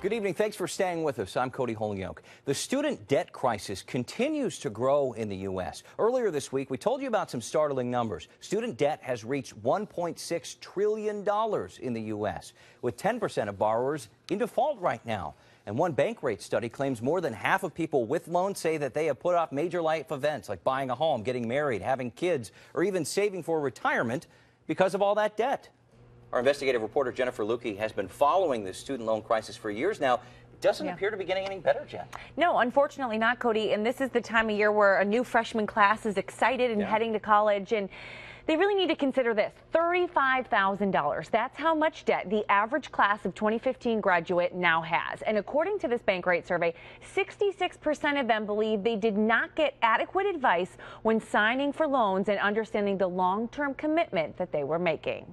Good evening. Thanks for staying with us. I'm Cody Holyoke. The student debt crisis continues to grow in the U.S. Earlier this week, we told you about some startling numbers. Student debt has reached $1.6 trillion in the U.S., with 10% of borrowers in default right now. And one bank rate study claims more than half of people with loans say that they have put off major life events like buying a home, getting married, having kids, or even saving for retirement because of all that debt. Our investigative reporter Jennifer Lukey has been following this student loan crisis for years now. It doesn't appear to be getting any better, Jen. No, unfortunately not, Cody. And this is the time of year where a new freshman class is excited and heading to college. And they really need to consider this, $35,000. That's how much debt the average class of 2015 graduate now has. And according to this bank rate survey, 66% of them believe they did not get adequate advice when signing for loans and understanding the long-term commitment that they were making.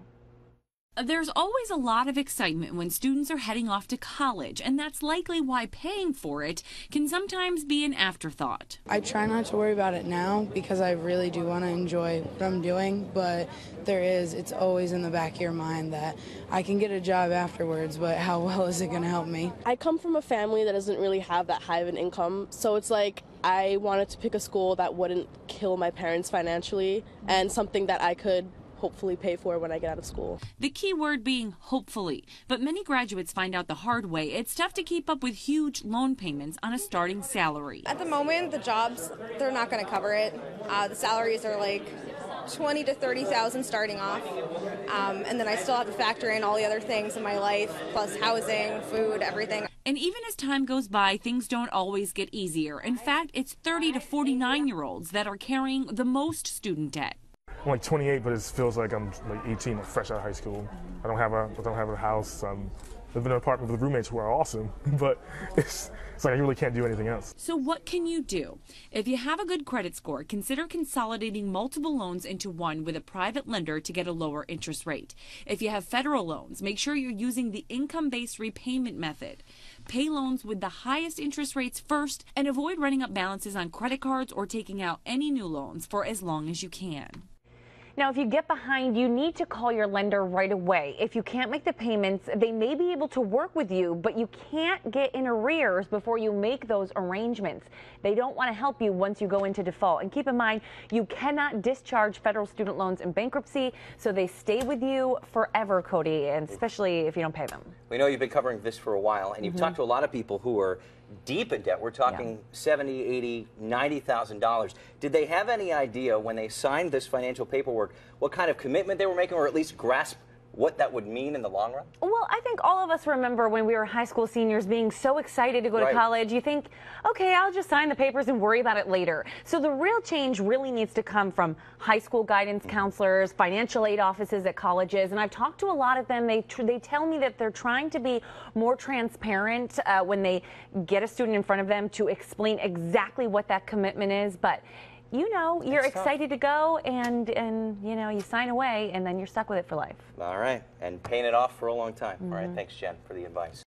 There's always a lot of excitement when students are heading off to college, and that's likely why paying for it can sometimes be an afterthought. I try not to worry about it now because I really do want to enjoy what I'm doing, but it's always in the back of your mind that I can get a job afterwards, but how well is it going to help me? I come from a family that doesn't really have that high of an income, so it's like I wanted to pick a school that wouldn't kill my parents financially and something that I could hopefully pay for when I get out of school. The key word being hopefully, but many graduates find out the hard way it's tough to keep up with huge loan payments on a starting salary. At the moment, the jobs, they're not going to cover it. The salaries are like $20,000 to $30,000 starting off, and then I still have to factor in all the other things in my life, plus housing, food, everything. And even as time goes by, things don't always get easier. In fact, it's 30 to 49-year-olds that are carrying the most student debt. I'm like 28, but it feels like I'm like 18, fresh out of high school. I don't have a house. I live in an apartment with roommates who are awesome, but it's like I really can't do anything else. So what can you do? If you have a good credit score, consider consolidating multiple loans into one with a private lender to get a lower interest rate. If you have federal loans, make sure you're using the income-based repayment method. Pay loans with the highest interest rates first and avoid running up balances on credit cards or taking out any new loans for as long as you can. Now, if you get behind, you need to call your lender right away. If you can't make the payments, they may be able to work with you, but you can't get in arrears before you make those arrangements. They don't want to help you once you go into default. And keep in mind, you cannot discharge federal student loans in bankruptcy, so they stay with you forever, Cody, and especially if you don't pay them. We know you've been covering this for a while, and you've talked to a lot of people who are deep in debt. We're talking $70,000, $80,000, $90,000. Did they have any idea when they signed this financial paperwork what kind of commitment they were making, or at least grasp what that would mean in the long run? Well, I think all of us remember when we were high school seniors being so excited to go to college. You think, okay, I'll just sign the papers and worry about it later. So the real change really needs to come from high school guidance counselors, financial aid offices at colleges, and I've talked to a lot of them. They tell me that they're trying to be more transparent when they get a student in front of them to explain exactly what that commitment is. But you know, you're excited to go and you know, you sign away and then you're stuck with it for life. All right, and paying it off for a long time. All right, thanks, Jen, for the advice.